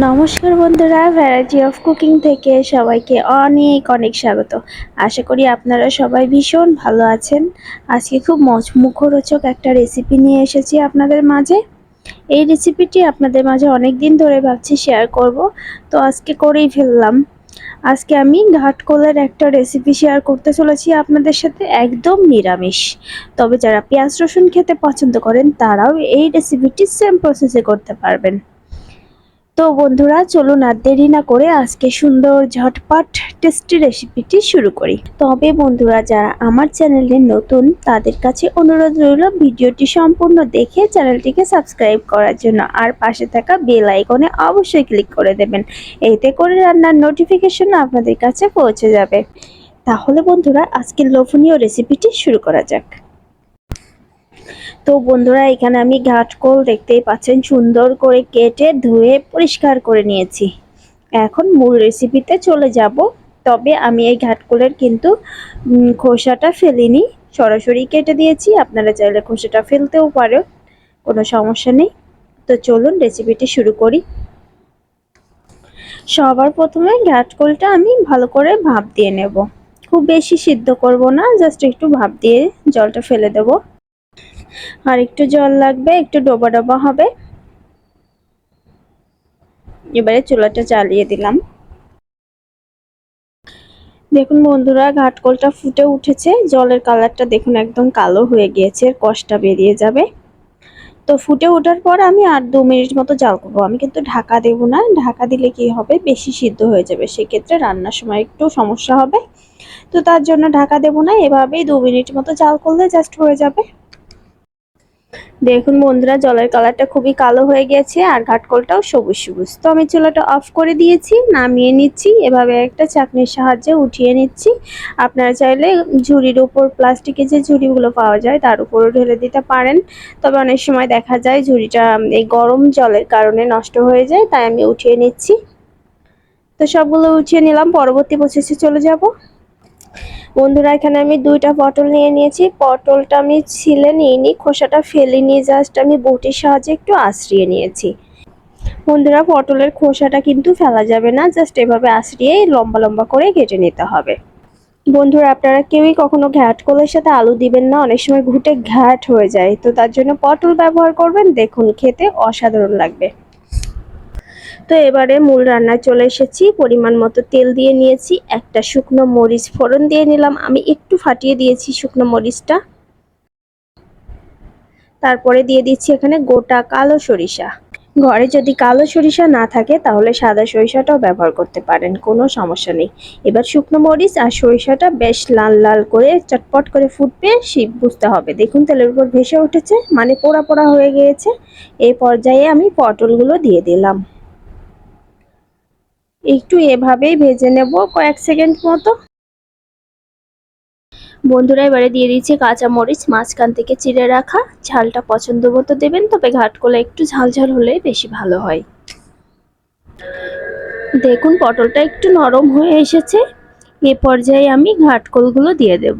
নমস্কার বন্ধুরা, variety of cooking থেকে সবাইকে অনেক অনেক স্বাগত। আশা করি আপনারা সবাই ভীষণ ভালো আছেন। আজকে খুব মুখরোচক একটা রেসিপি নিয়ে এসেছি আপনাদের মাঝে। এই রেসিপিটি আপনাদের মাঝে অনেক দিন ধরে ভাবছি শেয়ার করব, তো আজকে করেই ফেললাম। আজকে আমি ঘাটকোলের একটা রেসিপি শেয়ার করতে চলেছি আপনাদের সাথে, একদম নিরামিষ। তবে যারা পেঁয়াজ রসুন খেতে পছন্দ করেন তারাও এই রেসিপিটি সেম প্রসেসে করতে পারবেন। তো বন্ধুরা, চলুন আর দেরি না করে আজকে সুন্দর ঝটপট টেস্টি রেসিপিটি শুরু করি। তবে বন্ধুরা, যারা আমার চ্যানেলে নতুন তাদের কাছে অনুরোধ রইল ভিডিওটি সম্পূর্ণ দেখে চ্যানেলটিকে সাবস্ক্রাইব করার জন্য, আর পাশে থাকা বেল আইকনে অবশ্যই ক্লিক করে দেবেন। এতে করে রান্নার নোটিফিকেশন আপনাদের কাছে পৌঁছে যাবে। তাহলে বন্ধুরা, আজকের লোভনীয় রেসিপিটি শুরু করা যাক। তো বন্ধুরা, এখানে আমি ঘাটকোল দেখতেই পাচ্ছেন সুন্দর করে কেটে ধুয়ে পরিষ্কার করে নিয়েছি। এখন মূল রেসিপিতে চলে যাব। তবে আমি এই ঘাটকোলের কিন্তু খোসাটা ফেলিনি, সরাসরি কেটে দিয়েছি। আপনারা চাইলে খোসাটা ফেলতেও পারো, কোনো সমস্যা নেই। তো চলুন রেসিপিটি শুরু করি। সবার প্রথমে ঘাটকোলটা আমি ভালো করে ভাপ দিয়ে নেব। খুব বেশি সিদ্ধ করব না, জাস্ট একটু ভাপ দিয়ে জলটা ফেলে দেব। আর একটু জল লাগবে, একটু ডোবা ডোবা হবে। এবারে চুলাটা জ্বালিয়ে দিলাম। দেখুন বন্ধুরা, ঘাটকোলটা ফুটে উঠেছে, জলের কালারটা দেখুন একদম কালো হয়ে গিয়েছে, কষটা বেরিয়ে যাবে। তো ফুটে ওঠার পর আমি আর 2 মিনিট মতো জাল করবো। আমি কিন্তু ঢাকা দেব না, ঢাকা দিলে কি হবে, বেশি সিদ্ধ হয়ে যাবে, সেক্ষেত্রে রান্নার সময় একটু সমস্যা হবে। তো তার জন্য ঢাকা দেব না, এভাবেই 2 মিনিট মতো জাল করলে জাস্ট হয়ে যাবে। দেখুন বন্ধুরা, জলের কালারটা খুবই কালো হয়ে গেছে আর ঘাটকোলটাও সবুজ সবুজ। তো আমি চুলাটা অফ করে দিয়েছি, নামিয়ে নিচ্ছি। এভাবে একটা চাকনির সাহায্যে উঠিয়ে নিচ্ছি। আপনারা চাইলে ঝুড়ির উপর, প্লাস্টিকের যে ঝুড়িগুলো পাওয়া যায় তার উপরও ঢেলে দিতে পারেন। তবে অনেক সময় দেখা যায় ঝুড়িটা এই গরম জলের কারণে নষ্ট হয়ে যায়, তাই আমি উঠিয়ে নিচ্ছি। তো সবগুলো উঠিয়ে নিলাম, পরবর্তী প্রসেসে চলে যাব। বন্ধুরা, এখানে আমি 2টা পটল নিয়ে নিয়েছি। পটলটা আমি ছিলে নিইনি, খোসাটা ফেলিনি, জাস্ট আমি বটির সাহায্যে একটু আঁচড়িয়ে নিয়েছি। বন্ধুরা, পটলের খোসাটা কিন্তু ফেলা যাবে না, জাস্ট এভাবে আঁচড়িয়ে লম্বা লম্বা করে কেটে নিতে হবে। বন্ধুরা, আপনারা কেউই কখনো ঘাটকোলের সাথে আলু দিবেন না, অনেক সময় ঘুটে ঘাট হয়ে যায়। তো তার জন্য পটল ব্যবহার করবেন, দেখুন খেতে অসাধারণ লাগবে। তো এবারে মূল রান্নায় চলে এসেছি। পরিমাণ মতো তেল দিয়ে নিয়েছি, একটা শুকনো মরিচ ফোড়ন দিয়ে নিলাম। আমি একটু ফাটিয়ে দিয়েছি শুকনো মরিচটা। তারপরে দিয়ে দিচ্ছি এখানে গোটা কালো সরিষা। ঘরে যদি কালো সরিষা না থাকে তাহলে সাদা সরিষাটাও ব্যবহার করতে পারেন, কোনো সমস্যা নেই। এবার শুকনো মরিচ আর সরিষাটা বেশ লাল লাল করে চটপট করে ফুটবে, সেই বুঝতে হবে। দেখুন তেলের উপর ভেসে উঠেছে, মানে পোড়া পোড়া হয়ে গিয়েছে। এই পর্যায়ে আমি পটলগুলো দিয়ে দিলাম। একটু এভাবেই ভেজে নেব কয়েক সেকেন্ড মতো। বন্ধুরা, এবারে দিয়ে দিচ্ছি কাঁচা মরিচ মাঝখান থেকে চিড়ে রাখা। ঝালটা পছন্দ মতো দেবেন, তবে ঘাটকোলা একটু ঝাল ঝাল হলে বেশি ভালো হয়। দেখুন পটলটা একটু নরম হয়ে এসেছে। এ পর্যায়ে আমি ঘাটকোলগুলো দিয়ে দেব।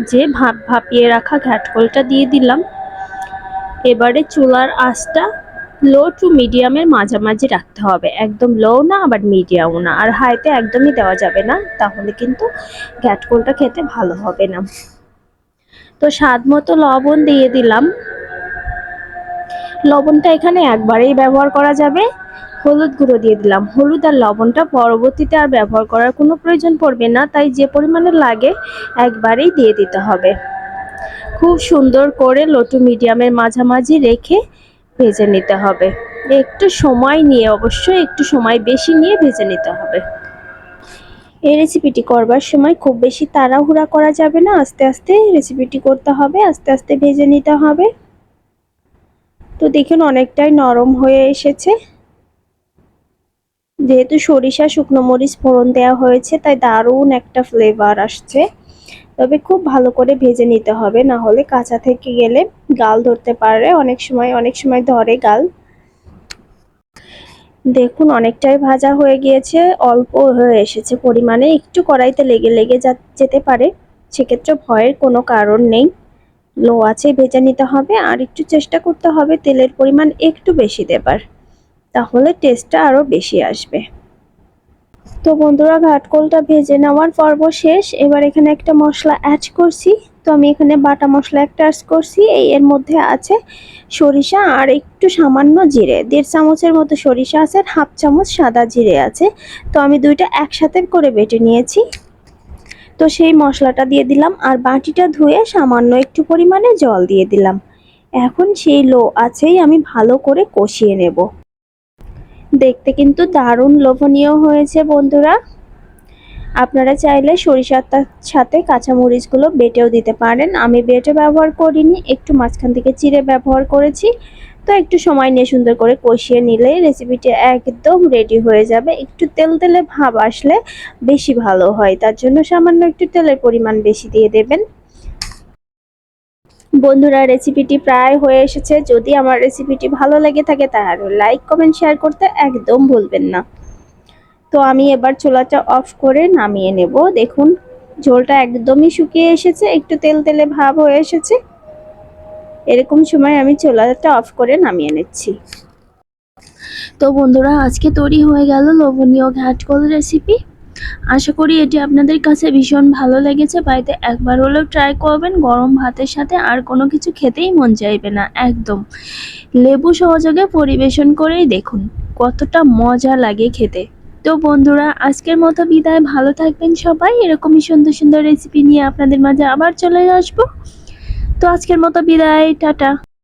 যে ভাপিয়ে রাখা ঘাটকোলটা দিয়ে দিলাম। এবারে চুলার আঁচটা লো টু মিডিয়ামের মাঝামাঝি রাখতে হবে, একদম লো না আবার মিডিয়ামও না, আর হাইতে একদমই দেওয়া যাবে না, তাহলে কিন্তু ঘাটকোলটা খেতে ভালো হবে না। তো স্বাদ মতো লবণ দিয়ে দিলাম। লবণটা এখানে একবারেই ব্যবহার করা যাবে। হলুদ গুঁড়ো দিয়ে দিলাম। হলুদ আর লবণটা পরবর্তীতে আর ব্যবহার করার কোনো প্রয়োজন পড়বে না, তাই যে পরিমাণে লাগে একবারেই দিয়ে দিতে হবে। খুব সুন্দর করে লো টু মিডিয়ামের মাঝামাঝি রেখে ভেজে নিতে হবে। একটু সময় নিয়ে, অবশ্যই একটু সময় বেশি নিয়ে ভেজে নিতে হবে। এই রেসিপিটি করবার সময় খুব বেশি তাড়াহুড়া করা যাবে না, আস্তে আস্তে রেসিপিটি করতে হবে, আস্তে আস্তে ভেজে নিতে হবে। তো দেখুন অনেকটাই নরম হয়ে এসেছে। যেহেতু সরিষা শুকনো মরিচ ফোড়ন দেওয়া হয়েছে, তাই দারুণ একটা ফ্লেভার আসছে। তবে খুব ভালো করে ভেজে নিতে হবে, না হলে কাঁচা থেকে গেলে গাল ধরতে পারে, অনেক সময় ধরে গাল। দেখুন অনেকটাই ভাজা হয়ে গিয়েছে, অল্প হয়ে এসেছে পরিমাণে, একটু কড়াইতে লেগে লেগে যেতে পারে, সেক্ষেত্রে ভয়ের কোনো কারণ নেই। লো আছে ভেজে নিতে হবে, আর একটু চেষ্টা করতে হবে তেলের পরিমাণ একটু বেশি দেবার। তাহলে টেস্টটা আরও বেশি আসবে। তো বন্ধুরা, ঘাটকোলটা ভেজে নেওয়ার পর্ব শেষ। এবার এখানে একটা মশলা অ্যাড করছি। তো আমি এখানে বাটা মশলা একটা অ্যাড করছি। এর মধ্যে আছে সরিষা আর একটু সামান্য জিরে, 1.5 চামচের মতো সরিষা আছে, আর 1/2 চামচ সাদা জিরে আছে। তো আমি দুইটা একসাথে করে বেটে নিয়েছি। তো সেই মশলাটা দিয়ে দিলাম আর বাটিটা ধুয়ে সামান্য একটু পরিমাণে জল দিয়ে দিলাম। এখন সেই লো আছেই আমি ভালো করে কষিয়ে নেব। দেখতে কিন্তু দারুণ লোভনীয় হয়েছে বন্ধুরা। আপনারা চাইলে সরিষার সাথে কাঁচামরিচগুলো বেটেও দিতে পারেন। আমি বেটে ব্যবহার করিনি, একটু মাঝখান থেকে চিড়ে ব্যবহার করেছি। তো একটু সময় নিয়ে সুন্দর করে কষিয়ে নিলেই রেসিপিটি একদম রেডি হয়ে যাবে। একটু তেলতেলে ভাব আসলে বেশি ভালো হয়, তার জন্য সামান্য একটু তেলের পরিমাণ বেশি দিয়ে দেবেন। বন্ধুরা, রেসিপিটি প্রায় হয়ে এসেছে। যদি আমার রেসিপিটি ভালো লেগে থাকে তাহলে লাইক, কমেন্ট, শেয়ার করতে একদম ভুলবেন না। তো আমি এবার চুলাটা অফ করে নামিয়ে নেব। দেখুন ঝোলটা একদমই শুকিয়ে এসেছে, একটু তেল তেলে ভাব হয়ে এসেছে। এরকম সময় আমি চুলাটা অফ করে নামিয়ে নিচ্ছি। তো বন্ধুরা, আজকে তৈরি হয়ে গেল লোভনীয় ঘাটকোল রেসিপি। আশা করি এটি আপনাদের কাছে ভীষণ ভালো লেগেছে। বাড়িতে একবার হলেও ট্রাই করবেন। গরম ভাতের সাথে আর কোনো কিছু খেতেই মন চাইবে না একদম। লেবু সহযোগে পরিবেশন করেই দেখুন কতটা মজা লাগে খেতে। তো বন্ধুরা, আজকের মতো বিদায়। ভালো থাকবেন সবাই। এরকমই সুন্দর সুন্দর রেসিপি নিয়ে আপনাদের মাঝে আবার চলে আসবো। তো আজকের মতো বিদায়, টাটা।